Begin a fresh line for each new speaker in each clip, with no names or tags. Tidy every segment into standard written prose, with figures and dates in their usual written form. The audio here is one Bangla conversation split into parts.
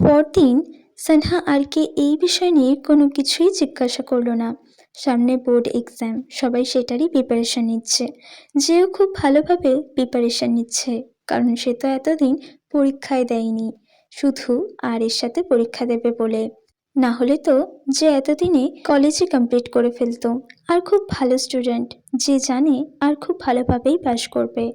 পরদিন সানহা আরকে এই বিষয় নিয়ে কোনো কিছুই জিজ্ঞাসা করলো না। সামনে বোর্ড এক্সাম, সবাই সেটারই প্রিপারেশন নিচ্ছে। যেও খুব ভালোভাবে প্রিপারেশন নিচ্ছে, কারণ সে তো এতদিন পরীক্ষায় দেয়নি, শুধু আর এর সাথে পরীক্ষা দেবে বলে। না হলে তো যে এতদিনে কলেজে কমপ্লিট করে ফেলতো। আর খুব ভালো স্টুডেন্ট, যে জানে আর খুব ভালোভাবেই পাশ করবে।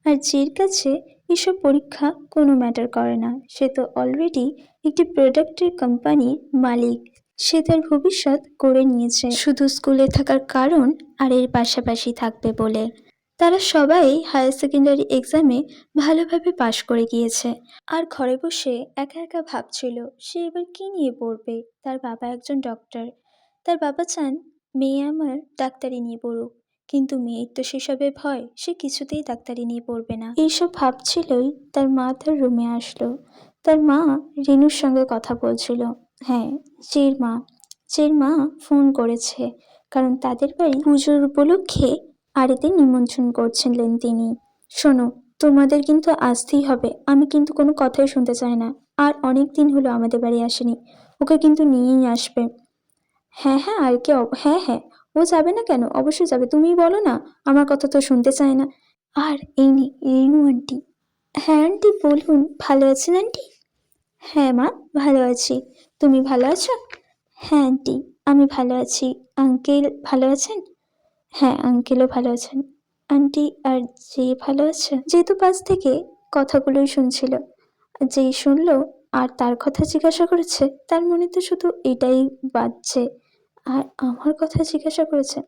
আর যের কাছে এসব পরীক্ষা কোনো ম্যাটার করে না, সে তো অলরেডি একটি প্রোডাক্টের কোম্পানির মালিক। সে তার ভবিষ্যৎ করে নিয়েছে শুধু স্কুলে থাকার কারণ আর এর পাশাপাশি থাকবে বলে। তারা সবাই হায়ার সেকেন্ডারি এক্সামে ভালোভাবে পাশ করে গিয়েছে। আর ঘরে বসে একা একা ভাবছিল সে এবার কি নিয়ে পড়বে। তার বাবা একজন ডক্টর, তার বাবা চান মেয়ে আমার ডাক্তারি নিয়ে পড়ুক, কিন্তু মেয়ের তো সেসবে ভয়, সে কিছুতেই ডাক্তারি নিয়ে পড়বে না। এইসব ভাবছিলই তার মা তার রুমে আসলো। তার মা রেনুর সঙ্গে কথা বলছিল। হ্যাঁ, চের মা ফোন করেছে, কারণ তাদের বাড়ি পুজোর উপলক্ষে আড়িতে নিমন্ত্রণ করছিলেন তিনি। শোনো, তোমাদের কিন্তু আসতেই হবে, আমি কিন্তু কোনো কথাই শুনতে চাই না। আর অনেক দিন হলো আমাদের বাড়ি আসেনি, ওকে কিন্তু নিয়েই আসবে। হ্যাঁ হ্যাঁ, আর কে হ্যাঁ হ্যাঁ, ও যাবে না কেন, অবশ্যই যাবে, তুমিই বলো না, আমার কথা তো শুনতে চায় না। আর এই নে রেনু আন্টি। হ্যাঁ আন্টি বলুন, ভালো আছেন আন্টি? হ্যাঁ মা, ভালো আছি। তুমি ভালো আছো? হ্যাঁ আন্টি, আমি ভালো আছি। আঙ্কেল ভালো আছেন? হ্যাঁ, আঙ্কেলও ভালো আছেন। আন্টি আর যে ভালো আছে? যেহেতু পাশ থেকে কথাগুলোই শুনছিল, যেই শুনলো আর তার কথা জিজ্ঞাসা করেছে, তার মনে তো শুধু এটাই বাজছে। আর আমার কথা জিজ্ঞাসা করেছে।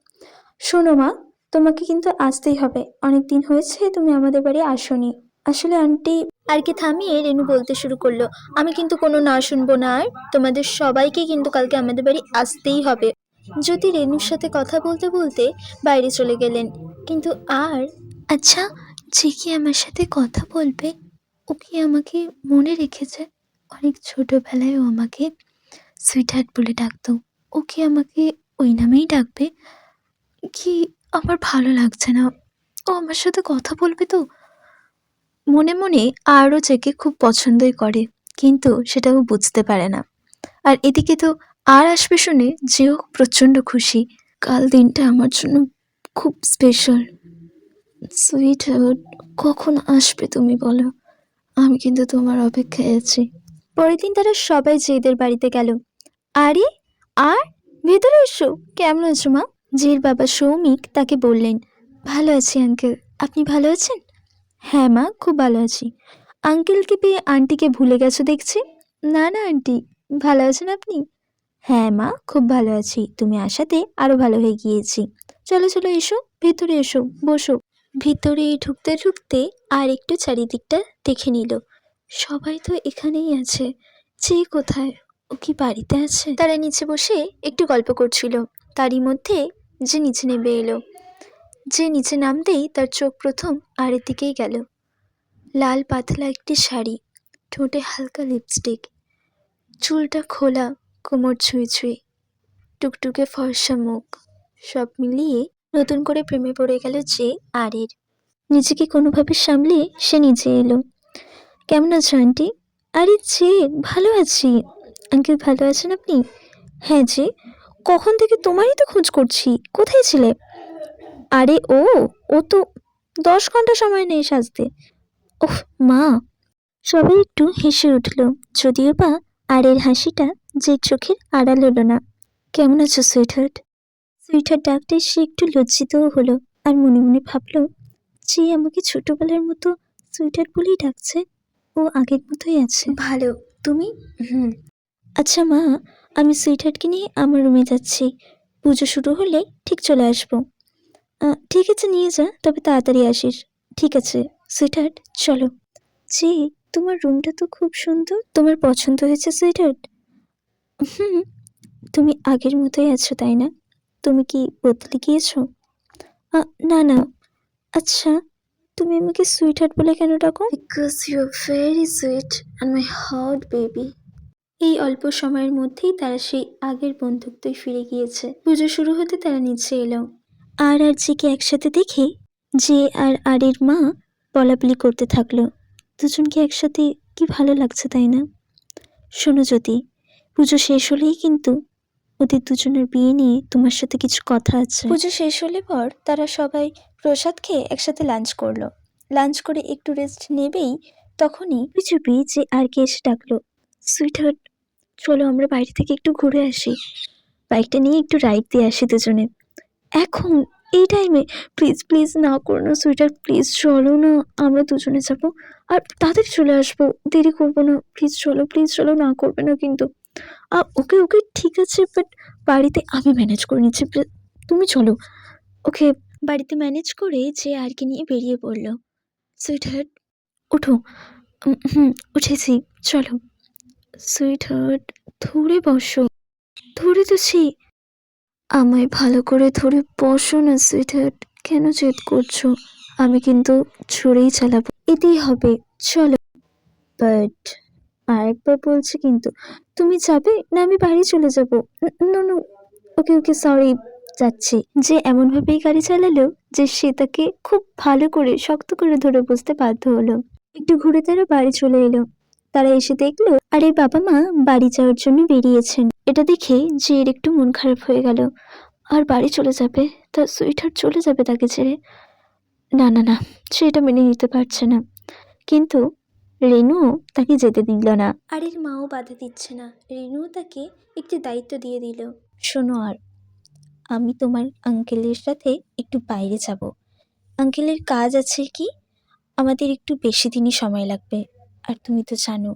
শোনো মা, তোমাকে কিন্তু আসতেই হবে, অনেক দিন হয়েছে তুমি আমাদের বাড়ি আসোনি। আসলে আন্টি, আর কি থামিয়ে রেনু বলতে শুরু করলো, আমি কিন্তু কোনো না শুনবো না, আর তোমাদের সবাইকে কিন্তু কালকে আমাদের বাড়ি আসতেই হবে। যদি রেনুর সাথে কথা বলতে বলতে বাইরে চলে গেলেন, কিন্তু আর আচ্ছা, যে কি আমার সাথে কথা বলবে, ও কি আমাকে মনে রেখেছে? অনেক ছোটবেলায় ও আমাকে সুইটহার্ট বলে ডাকতো, ও কি আমাকে ওই নামেই ডাকবে? কি, আমার ভালো লাগছে না। ও আমার সাথে কথা বলবে তো? মনে মনে আরও জেকে খুব পছন্দই করে, কিন্তু সেটা ও বুঝতে পারে না। আর এদিকে তো আর আসবে শুনে যেও প্রচণ্ড খুশি। কাল দিনটা আমার জন্য খুব স্পেশাল। সুইট হার্ট, কখন আসবে তুমি বলো, আমি কিন্তু তোমার অপেক্ষায় আছি। পরের দিন তারা সবাই জেদের বাড়িতে গেল। আরে, আর ভেতরে এসো। কেমন আছো মা? জির বাবা সৌমিক তাকে বললেন, ভালো আছি আঙ্কেল, আপনি ভালো আছেন? হ্যাঁ মা, খুব ভালো আছি। আঙ্কেলকে পেয়ে আন্টিকে ভুলে গেছো দেখছি। না না আন্টি, ভালো আছেন আপনি? হ্যাঁ মা, খুব ভালো আছি, তুমি আসাতে আরো ভালো হয়ে গিয়েছি। চলো চলো, এসো ভেতরে, এসো বসো। ভিতরে ঢুকতে ঢুকতে আর একটু চারিদিকটা দেখে নিল। সবাই তো এখানেই আছে, যে কোথায়, ও কি বাড়িতে আছে? তারা নিচে বসে একটু গল্প করছিল, তারই মধ্যে যে নিচে নেমে এলো। যে নিচে নামতেই তার চোখ প্রথম আরের দিকেই গেল। লাল পাতলা একটি শাড়ি, ঠোঁটে হালকা লিপস্টিক, চুলটা খোলা, কোমর ছুঁয়ে ছুঁয়ে, টুকটুকে ফর্সা মুখ, সব মিলিয়ে নতুন করে প্রেমে পড়ে গেল যে আরের। নিজেকে কোনোভাবে সামলিয়ে সে নিচে এলো। কেমন আছো আন্টি? আরে যে, ভালো আছি। আঙ্কেল ভালো আছেন আপনি? হ্যাঁ যে, কখন থেকে তোমারই তো খোঁজ করছি, কোথায় ছিলে? আরে ও তো 10 ঘন্টা সময় নেই সাজতে। ওহ মা। সবাই একটু হেসে উঠল, যদিও বা আরের হাসিটা যে চোখের আড়াল হলো না। কেমন আছো সুইটহার্ট? সুইটহার্ট ডাকতে সে একটু লজ্জিতও হলো, আর মনে মনে ভাবলো, যে আমাকে ছোটবেলার মতো সুইটহার্ট বলেই ডাকছে, ও আগের মতোই আছে। ভালো, তুমি? আচ্ছা মা, আমি সুইটহার্টকে নিয়ে আমার রুমে যাচ্ছি, পুজো শুরু হলে ঠিক চলে আসবো। ঠিক আছে, নিয়ে যা, তবে তাড়াতাড়ি আসিস। ঠিক আছে সুইটহার্ট, চলো। যে, তোমার রুমটা তো খুব সুন্দর, তোমার পছন্দ হয়েছে সুইটহার্ট? হুম, তুমি আগের মতোই আছো তাই না? তুমি কি বদলে গিয়েছো? না না। আচ্ছা, তুমি আমাকে সুইটহার্ট বলে কেন ডাকো? Because you are very sweet and my heart baby. এই অল্প সময়ের মধ্যেই তারা সেই আগের বন্ধুত্বই ফিরে গিয়েছে। পুজো শুরু হতে তারা নিচে এলো। আর জিকে একসাথে দেখে যে আর আরের মা বলাবলি করতে থাকলো, দুজনকে একসাথে কি ভালো লাগছে তাই না? শোনো জ্যোতি, পুজো শেষ হলেই কিন্তু ওদের দুজনের বিয়ে নিয়ে তোমার সাথে কিছু কথা আছে। পুজো শেষ হলে পর তারা সবাই প্রসাদ খেয়ে একসাথে লাঞ্চ করলো। লাঞ্চ করে একটু রেস্ট নেবেই তখনই চুপি যে আর কে এসে ডাকলো, সুইটহার্ট চলো আমরা বাইরে থেকে একটু ঘুরে আসি, বাইকটা নিয়ে একটু রাইড দিয়ে আসি দুজনে। এখন এই টাইমে? প্লিজ প্লিজ না করো না সুইটহার্ট, প্লিজ চলো না, আমরা দুজনে যাবো আর তাড়াতাড়ি চলে আসবো, দেরি করবো না, প্লিজ চলো, না করবে না কিন্তু। ওকে ওকে ঠিক আছে, বাট বাড়িতে আমি ম্যানেজ করে নিচ্ছি, তুমি চলো। ওকে বাড়িতে ম্যানেজ করে যে আর কি নিয়ে বেরিয়ে পড়লো। সুইটহার্ট ওঠো। হুম উঠেছি, চলো। সুইটহার্ট ধরে বসো। ধরে তো ছি। আমায় ভালো করে ধরে বসো না সুইটহার্ট, কেন জেদ করছো? আমি কিন্তু ছুড়েই চালাবো, এতেই হবে, চলো। বাট আরেকবার বলছি কিন্তু, তুমি যাবে না আমি বাড়ি চলে যাবো? নো নো, ওকে ওকে সরি, যাচ্ছি। যে এমনভাবেই গাড়ি চালালো যে সে তাকে খুব ভালো করে শক্ত করে ধরে বসতে বাধ্য হলো। একটু ঘুরে তারা বাড়ি চলে এলো। তারা এসে দেখলো আরে বাবা মা বাড়ি যাওয়ার জন্য বেরিয়েছেন। এটা দেখে যে এর একটু মন খারাপ হয়ে গেল। আর বাড়ি চলে যাবে, তার সুইটহার্ট চলে যাবে তাকে ছেড়ে। না না না, সে এটা মেনে নিতে পারছে না। কিন্তু রেনুও তাকে যেতে দিল না, আর এর মাও বাধা দিচ্ছে না। রেনুও তাকে একটি দায়িত্ব দিয়ে দিল, শোনো আর আমি তোমার আঙ্কেলের সাথে একটু বাইরে যাব। আঙ্কেলের কাজ আছে কি, আমাদের একটু বেশি দিনই সময় লাগবে। আর তুমি তো জানো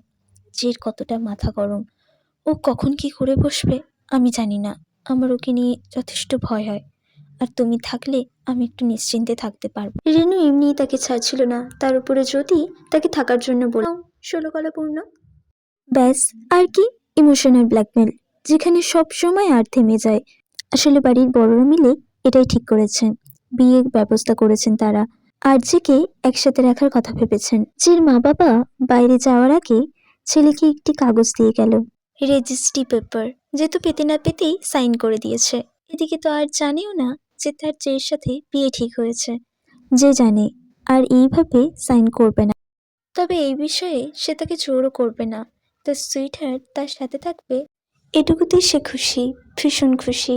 যে এর কতটা মাথা গরম, ও কখন কি করে বসবে আমি জানি না। আমার ওকে নিয়ে যথেষ্ট ভয় হয়, আর তুমি থাকলে আমি একটু নিশ্চিন্তে থাকতে পারবো। রেনু এমনিই তাকে ছাড়ছিল না, তার উপরে যদি তাকে থাকার জন্য বলো। 16 কলা পূর্ণ। ব্যাস, আর কি ইমোশনাল ব্ল্যাকমেল, যেখানে সব সময় আর থেমে যায়। আসলে বাড়ির বড়রা মিলে এটাই ঠিক করেছেন, বিয়ের ব্যবস্থা করেছেন তারা। আরজিকে একসাথে রাখার কথা ভেবেছেন। জির মা বাবা বাইরে যাওয়ার আগে ছেলেকে একটি কাগজ দিয়ে গেল, রেজিস্ট্রি পেপার, যেহেতু পেতে না পেতেই সাইন করে দিয়েছে। এদিকে তো আর জানেও না যে তার জের সাথে বিয়ে ঠিক হয়েছে। যে জানে আর এইভাবে সাইন করবে না, তবে এই বিষয়ে সে তাকে জোরও করবে না। তার সুইটহার্ট তার সাথে থাকবে, এটুকুতেই সে খুশি, ভীষণ খুশি।